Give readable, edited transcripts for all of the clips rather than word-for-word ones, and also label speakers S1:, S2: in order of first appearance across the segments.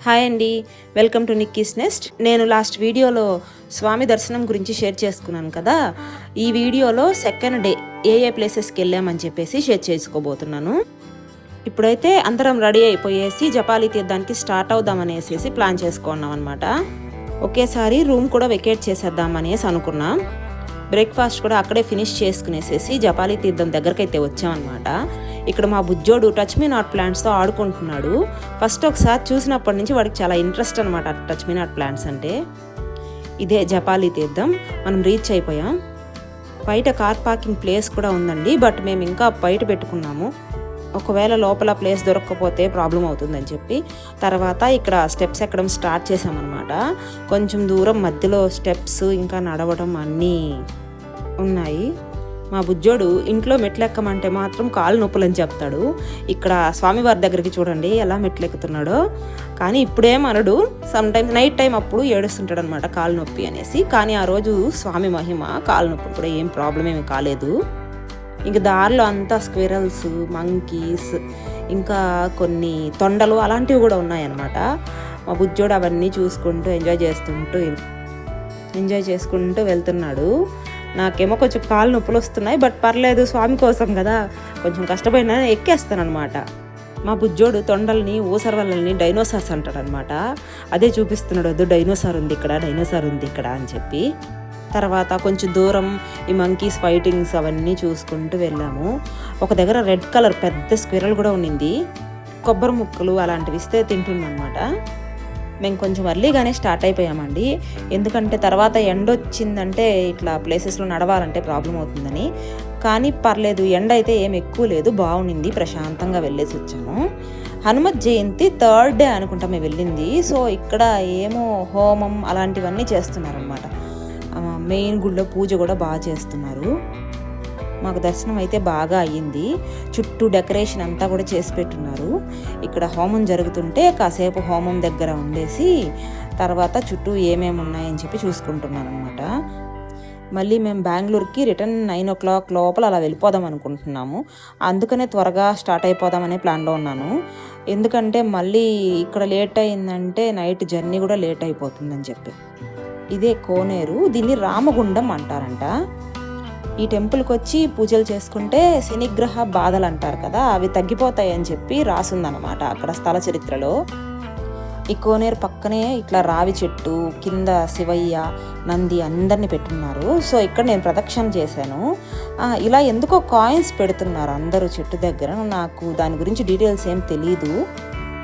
S1: Hi అండి, welcome to Nikki's NEFT. నేను last వీడియోలో స్వామి దర్శనం గురించి షేర్ చేసుకున్నాను కదా. ఈ వీడియోలో సెకండ్ డే ఏ ప్లేసెస్కి వెళ్ళామని చెప్పేసి షేర్ చేసుకోబోతున్నాను. ఇప్పుడైతే అందరం రెడీ అయిపోయేసి జపాలి తీర్థానికి స్టార్ట్ అవుదామనేసి ప్లాన్ చేసుకున్నాం అనమాట. ఒకేసారి రూమ్ కూడా వెకేట్ చేసేద్దామనేసి అనుకున్నాం. బ్రేక్ఫాస్ట్ కూడా అక్కడే ఫినిష్ చేసుకునేసేసి జపాలి తీర్థం దగ్గరికి అయితే వచ్చామన్నమాట. ఇక్కడ మా బుజ్జోడు టచ్ మీ నాట్ ప్లాంట్స్తో ఆడుకుంటున్నాడు. ఫస్ట్ ఒకసారి చూసినప్పటి నుంచి వాడికి చాలా ఇంట్రెస్ట్ అనమాట టచ్ మీ నాట్ ప్లాంట్స్ అంటే. ఇదే జపాలి తీర్థం. మనం రీచ్ అయిపోయాం. బయట కార్ పార్కింగ్ ప్లేస్ కూడా ఉందండి, బట్ మేము ఇంకా బయట పెట్టుకున్నాము. ఒకవేళ లోపల ప్లేస్ దొరకకపోతే ప్రాబ్లం అవుతుందని చెప్పి తర్వాత ఇక్కడ స్టెప్స్ ఎక్కడం స్టార్ట్ చేసామన్నమాట. కొంచెం దూరం మధ్యలో స్టెప్స్ ఇంకా నడవడం అన్నీ ఉన్నాయి. మా బుజ్జోడు ఇంట్లో మెట్లెక్కమంటే మాత్రం కాలు నొప్పులని చెప్తాడు. ఇక్కడ స్వామివారి దగ్గరికి చూడండి ఎలా మెట్లెక్కుతున్నాడో. కానీ ఇప్పుడేమనడు, సమ్ టైమ్స్ నైట్ టైం అప్పుడు ఏడుస్తుంటాడు అనమాట కాలు నొప్పి అనేసి. కానీ ఆ రోజు స్వామి మహిమ, కాలు నొప్పి కూడా ఏం ప్రాబ్లం ఏమి కాలేదు. ఇంక దారిలో అంతా స్క్విరల్స్, మంకీస్, ఇంకా కొన్ని తొండలు అలాంటివి కూడా ఉన్నాయన్నమాట. మా బుజ్జోడు అవన్నీ చూసుకుంటూ ఎంజాయ్ చేసుకుంటూ వెళ్తున్నాడు. నాకేమో కొంచెం కాళ్ళు నొప్పులు వస్తున్నాయి, బట్ పర్లేదు, స్వామి కోసం కదా కొంచెం కష్టపడినా ఎక్కేస్తాను అనమాట. మా బుజ్జోడు తొండల్ని, ఊసరవల్లని డైనోసార్స్ అంటాడనమాట. అదే చూపిస్తున్నాడు, వద్దు డైనోసార్ ఉంది ఇక్కడ అని చెప్పి. తర్వాత కొంచెం దూరం ఈ మంకీస్ ఫైటింగ్స్ అవన్నీ చూసుకుంటూ వెళ్ళాము. ఒక దగ్గర రెడ్ కలర్ పెద్ద స్క్విరల్ కూడా ఉండింది. కొబ్బరి ముక్కలు అలాంటివి ఇస్తే తింటుందన్నమాట. మేము కొంచెం ఎర్లీగానే స్టార్ట్ అయిపోయామండి, ఎందుకంటే తర్వాత ఎండ వచ్చిందంటే ఇట్లా ప్లేసెస్లో నడవాలంటే ప్రాబ్లం అవుతుందని. కానీ పర్లేదు, ఎండ అయితే ఏం ఎక్కువ లేదు, బాగుండింది, ప్రశాంతంగా వెళ్ళేసి వచ్చాము. హనుమత్ జయంతి థర్డ్ డే అనుకుంటా మేము వెళ్ళింది. సో ఇక్కడ ఏమో హోమం అలాంటివన్నీ చేస్తున్నారనమాట. మెయిన్ గుడిలో పూజ కూడా బాగా చేస్తున్నారు. మాకు దర్శనం అయితే బాగా అయ్యింది. చుట్టూ డెకరేషన్ అంతా కూడా చేసి పెట్టున్నారు. ఇక్కడ హోమం జరుగుతుంటే కాసేపు హోమం దగ్గర ఉండేసి తర్వాత చుట్టూ ఏమేమి ఉన్నాయని చెప్పి చూసుకుంటున్నాను అనమాట. మళ్ళీ మేము బెంగళూరుకి రిటర్న్ 9 o'clock లోపల అలా వెళ్ళిపోదాం అనుకుంటున్నాము. అందుకనే త్వరగా స్టార్ట్ అయిపోదామనే ప్లాన్లో ఉన్నాను. ఎందుకంటే మళ్ళీ ఇక్కడ లేట్ అయిందంటే నైట్ జర్నీ కూడా లేట్ అయిపోతుందని చెప్పి. ఇదే కోనేరు, దీన్ని రామగుండం అంటారంట. ఈ టెంపుల్కి వచ్చి పూజలు చేసుకుంటే శనిగ్రహ బాధలు అంటారు కదా, అవి తగ్గిపోతాయి అని చెప్పి రాసుందనమాట అక్కడ స్థల చరిత్రలో. ఈ కోనేరు పక్కనే ఇట్లా రావి చెట్టు కింద శివయ్య, నంది అందరినీ పెట్టున్నారు. సో ఇక్కడ నేను ప్రదక్షిణ చేశాను. ఇలా ఎందుకో కాయిన్స్ పెడుతున్నారు అందరూ చెట్టు దగ్గర. నాకు దాని గురించి డీటెయిల్స్ ఏం తెలీదు.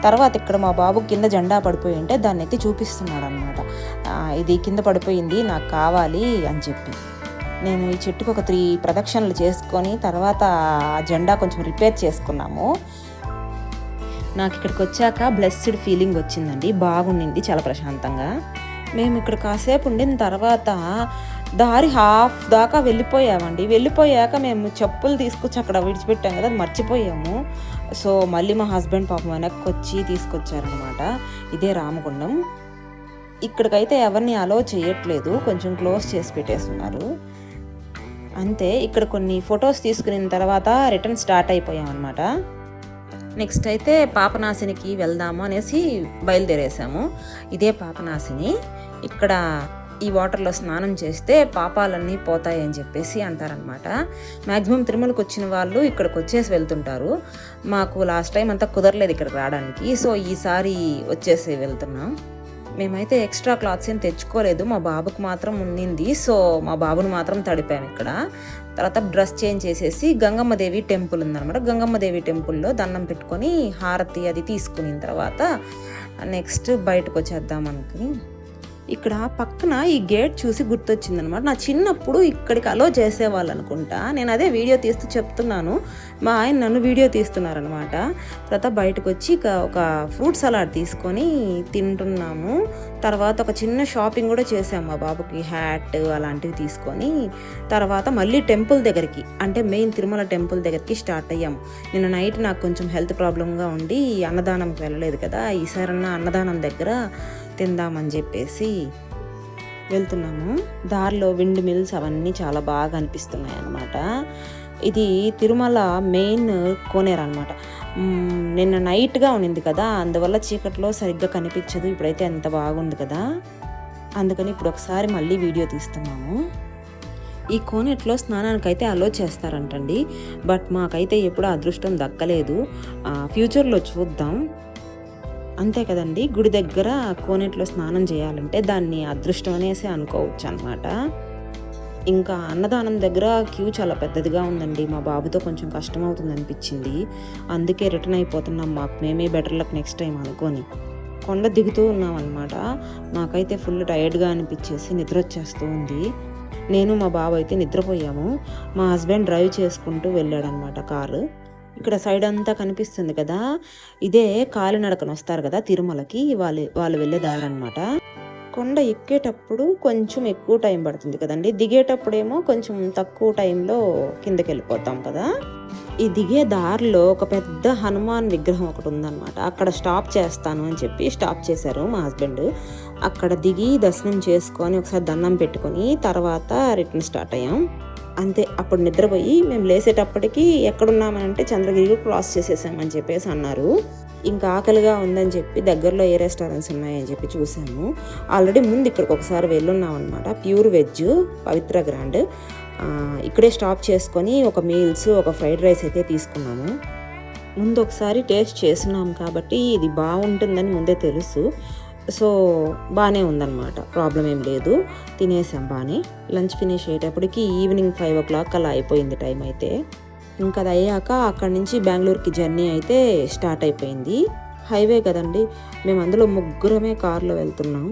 S1: తర్వాత ఇక్కడ మా బాబు కింద జెండా పడిపోయి ఉంటే దాన్ని ఎత్తి చూపిస్తున్నాడు అనమాట. ఇది కింద పడిపోయింది, నాకు కావాలి అని చెప్పి. నేను ఈ చెట్టుకు ఒక 3 ప్రదక్షిణలు చేసుకొని తర్వాత ఆ జెండా కొంచెం రిపేర్ చేసుకున్నాము. నాకు ఇక్కడికి వచ్చాక బ్లెస్డ్ ఫీలింగ్ వచ్చిందండి, బాగుండింది చాలా ప్రశాంతంగా. మేము ఇక్కడ కాసేపు ఉండిన తర్వాత దారి హాఫ్ దాకా వెళ్ళిపోయామండి. వెళ్ళిపోయాక మేము చెప్పులు తీసుకొచ్చి అక్కడ విడిచిపెట్టాం కదా, అది మర్చిపోయాము. సో మళ్ళీ మా హస్బెండ్ పాపం వెనక్కి వచ్చి తీసుకొచ్చారనమాట. ఇదే రామగుండం. ఇక్కడికైతే ఎవరిని అలో చేయట్లేదు, కొంచెం క్లోజ్ చేసి పెట్టేస్తున్నారు అంతే. ఇక్కడ కొన్ని ఫొటోస్ తీసుకున్న తర్వాత రిటర్న్ స్టార్ట్ అయిపోయాం అనమాట. నెక్స్ట్ అయితే పాపనాశినికి వెళ్దాము అనేసి బయలుదేరేసాము. ఇదే పాపనాశిని. ఇక్కడ ఈ వాటర్లో స్నానం చేస్తే పాపాలన్నీ పోతాయని చెప్పేసి అంటారనమాట. మ్యాక్సిమం తిరుమలకి వచ్చిన వాళ్ళు ఇక్కడికి వచ్చేసి వెళ్తుంటారు. మాకు లాస్ట్ టైం అంతా కుదరలేదు ఇక్కడికి రావడానికి, సో ఈసారి వచ్చేసి వెళ్తున్నాం. మేమైతే ఎక్స్ట్రా క్లాత్స్ ఏం తెచ్చుకోలేదు, మా బాబుకు మాత్రం ఉండింది. సో మా బాబును మాత్రం తడిపాము ఇక్కడ. తర్వాత డ్రెస్ చేంజ్ చేసేసి గంగమ్మదేవి టెంపుల్ ఉందన్నమాట. గంగమ్మదేవి టెంపుల్లో దండం పెట్టుకొని హారతి అది తీసుకున్న తర్వాత నెక్స్ట్ బయటకు వచ్చేద్దాం అనుకుని. ఇక్కడ పక్కన ఈ గేట్ చూసి గుర్తొచ్చిందనమాట. నా చిన్నప్పుడు ఇక్కడికి అలో చేసేవాళ్ళు అనుకుంటా. నేను అదే వీడియో తీస్తూ చెప్తున్నాను, మా ఆయన నన్ను వీడియో తీస్తున్నారనమాట. తర్వాత బయటకు వచ్చి ఒక ఫ్రూట్ సలాడ్ తీసుకొని తింటున్నాము. తర్వాత ఒక చిన్న షాపింగ్ కూడా చేసాము, మా బాబుకి హ్యాట్ అలాంటివి తీసుకొని. తర్వాత మళ్ళీ టెంపుల్ దగ్గరికి, అంటే మెయిన్ తిరుమల టెంపుల్ దగ్గరికి స్టార్ట్ అయ్యాము. నిన్న నైట్ నాకు కొంచెం హెల్త్ ప్రాబ్లంగా ఉండి అన్నదానంకి వెళ్ళలేదు కదా, ఈసారన్నా అన్నదానం దగ్గర తిందామని చెప్పేసి వెళ్తున్నాము. దారిలో విండ్ మిల్స్ అవన్నీ చాలా బాగా అనిపిస్తున్నాయి అన్నమాట. ఇది తిరుమల మెయిన్ కోనేరు అనమాట. నిన్న నైట్గా ఉన్నింది కదా, అందువల్ల చీకట్లో సరిగ్గా కనిపించదు. ఇప్పుడైతే ఎంత బాగుంది కదా, అందుకని ఇప్పుడు ఒకసారి మళ్ళీ వీడియో తీస్తున్నాము. ఈ కోనేట్లో స్నానానికి అయితే అలో చేస్తారంటండి, బట్ మాకైతే ఎప్పుడూ అదృష్టం దక్కలేదు. ఫ్యూచర్లో చూద్దాం. అంతే కదండి, గుడి దగ్గర కోనేట్లో స్నానం చేయాలంటే దాన్ని అదృష్టం అనేసి అనుకోవచ్చు అనమాట. ఇంకా అన్నదానం దగ్గర క్యూ చాలా పెద్దదిగా ఉందండి. మా బాబుతో కొంచెం కష్టం అవుతుంది అనిపించింది, అందుకే రిటర్న్ అయిపోతున్నాం. మాకు మేమే బెటర్ లక్ నెక్స్ట్ టైం అనుకొని కొండ దిగుతూ ఉన్నాం అనమాట. మాకైతే ఫుల్ టైర్డ్గా అనిపించేసి నిద్ర వచ్చేస్తూ ఉంది. నేను మా బాబు అయితే నిద్రపోయాము. మా హస్బెండ్ డ్రైవ్ చేసుకుంటూ వెళ్ళాడనమాట కారు. ఇక్కడ సైడ్ అంతా కనిపిస్తుంది కదా, ఇదే కాలినడకన వస్తారు కదా తిరుమలకి, వాళ్ళు వెళ్ళే దారి అనమాట. కొండ ఎక్కేటప్పుడు కొంచెం ఎక్కువ టైం పడుతుంది కదండి, దిగేటప్పుడేమో కొంచెం తక్కువ టైంలో కిందకి వెళ్ళిపోతాం కదా. ఈ దిగే దారిలో ఒక పెద్ద హనుమాన్ విగ్రహం ఒకటి ఉందన్నమాట. అక్కడ స్టాప్ చేస్తాను అని చెప్పి స్టాప్ చేశారు మా హస్బెండ్. అక్కడ దిగి దర్శనం చేసుకొని ఒకసారి దండం పెట్టుకొని తర్వాత రిటర్న్ స్టార్ట్ అయ్యాం. అంతే, అప్పుడు నిద్రపోయి మేము లేసేటప్పటికి ఎక్కడున్నామంటే చంద్రగిరి క్రాస్ చేసేసామని చెప్పేసి అన్నారు. ఇంకా ఆకలిగా ఉందని చెప్పి దగ్గరలో ఏ రెస్టారెంట్స్ ఉన్నాయని చెప్పి చూసాము. ఆల్రెడీ ముందు ఇక్కడికి ఒకసారి వెళ్ళున్నాం అనమాట. ప్యూర్ వెజ్ పవిత్ర గ్రాండ్. ఇక్కడే స్టాప్ చేసుకొని ఒక మీల్స్, ఒక ఫ్రైడ్ రైస్ అయితే తీసుకున్నాము. ముందు ఒకసారి టేస్ట్ చేస్తున్నాం కాబట్టి ఇది బాగుంటుందని ముందే తెలుసు. సో బాగానే ఉందన్నమాట, ప్రాబ్లం ఏం లేదు. తినేసాం బాగానే. లంచ్ ఫినిష్ అయ్యేటప్పటికి ఈవినింగ్ 5 o'clock అలా అయిపోయింది టైం అయితే. ఇంకా అది అయ్యాక అక్కడి నుంచి బెంగళూరుకి జర్నీ అయితే స్టార్ట్ అయిపోయింది. హైవే కదండి, మేము అందులో ముగ్గురమే కార్లో వెళ్తున్నాం.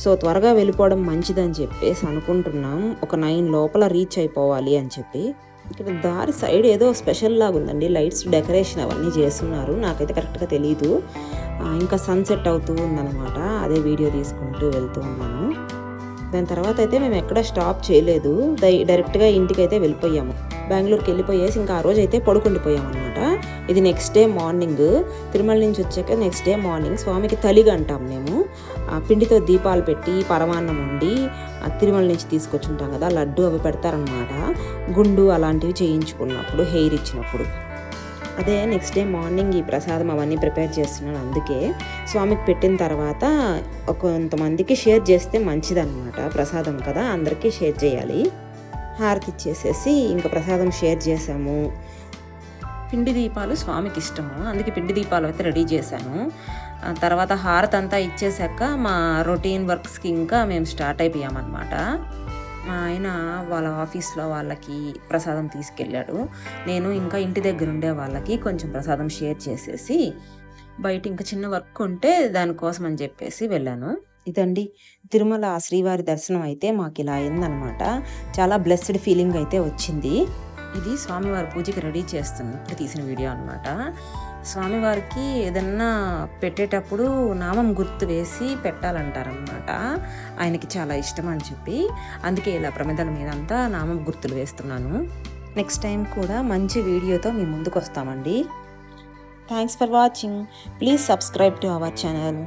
S1: సో త్వరగా వెళ్ళిపోవడం మంచిదని చెప్పేసి అనుకుంటున్నాం. ఒక 9 లోపల రీచ్ అయిపోవాలి అని చెప్పి. ఇక్కడ దారి సైడ్ ఏదో స్పెషల్ లాగా ఉందండి, లైట్స్ డెకరేషన్ అవన్నీ చేస్తున్నారు. నాకైతే కరెక్ట్గా తెలీదు. ఇంకా సన్సెట్ అవుతూ ఉందన్నమాట. అదే వీడియో తీసుకుంటూ వెళ్తూ ఉన్నాను. దాని తర్వాత అయితే మేము ఎక్కడ స్టాప్ చేయలేదు, డైరెక్ట్గా ఇంటికి అయితే వెళ్ళిపోయాము. బెంగళూరుకి వెళ్ళిపోయేసి ఇంకా ఆ రోజు అయితే పడుకుండిపోయాము అనమాట. ఇది నెక్స్ట్ డే మార్నింగ్, తిరుమల నుంచి వచ్చాక నెక్స్ట్ డే మార్నింగ్ స్వామికి తలిగ అంటాం మేము. పిండితో దీపాలు పెట్టి పరమాన్నం వండి తిరుమల నుంచి తీసుకొచ్చుంటాం కదా, లడ్డు అవి పెడతారనమాట. గుండు అలాంటివి చేయించుకున్నప్పుడు, హెయిర్ ఇచ్చినప్పుడు. అదే నెక్స్ట్ డే మార్నింగ్ ఈ ప్రసాదం అవన్నీ ప్రిపేర్ చేస్తున్నాను. అందుకే స్వామికి పెట్టిన తర్వాత కొంతమందికి షేర్ చేస్తే మంచిదన్నమాట. ప్రసాదం కదా, అందరికీ షేర్ చేయాలి. హారతి ఇచ్చేసేసి ఇంకా ప్రసాదం షేర్ చేసాము. పిండి దీపాలు స్వామికి ఇష్టము, అందుకే పిండి దీపాలు అయితే రెడీ చేశాను. తర్వాత హారతి అంతా ఇచ్చేసాక మా రొటీన్ వర్క్స్కి ఇంకా మేము స్టార్ట్ అయిపోయామన్నమాట. మా ఆయన వాళ్ళ ఆఫీస్లో వాళ్ళకి ప్రసాదం తీసుకెళ్ళాడు. నేను ఇంకా ఇంటి దగ్గర ఉండే వాళ్ళకి కొంచెం ప్రసాదం షేర్ చేసేసి బయట ఇంకా చిన్న వర్క్ ఉంటే దానికోసం అని చెప్పేసి వెళ్ళాను. ఇదండి తిరుమల శ్రీవారి దర్శనం అయితే మాకు ఇలా అయిందనమాట. చాలా బ్లెస్డ్ ఫీలింగ్ అయితే వచ్చింది. ఇది స్వామివారి పూజకి రెడీ చేస్తున్నప్పుడు తీసిన వీడియో అనమాట. స్వామివారికి ఏదన్నా పెట్టేటప్పుడు నామం గుర్తు వేసి పెట్టాలంటారనమాట. ఆయనకి చాలా ఇష్టం అని చెప్పి, అందుకే ఇలా ప్రమిదల మీద అంతా నామం గుర్తులు వేస్తున్నాను. నెక్స్ట్ టైం కూడా మంచి వీడియోతో మీ ముందుకు వస్తామండి. Thanks for watching. Please subscribe to our channel.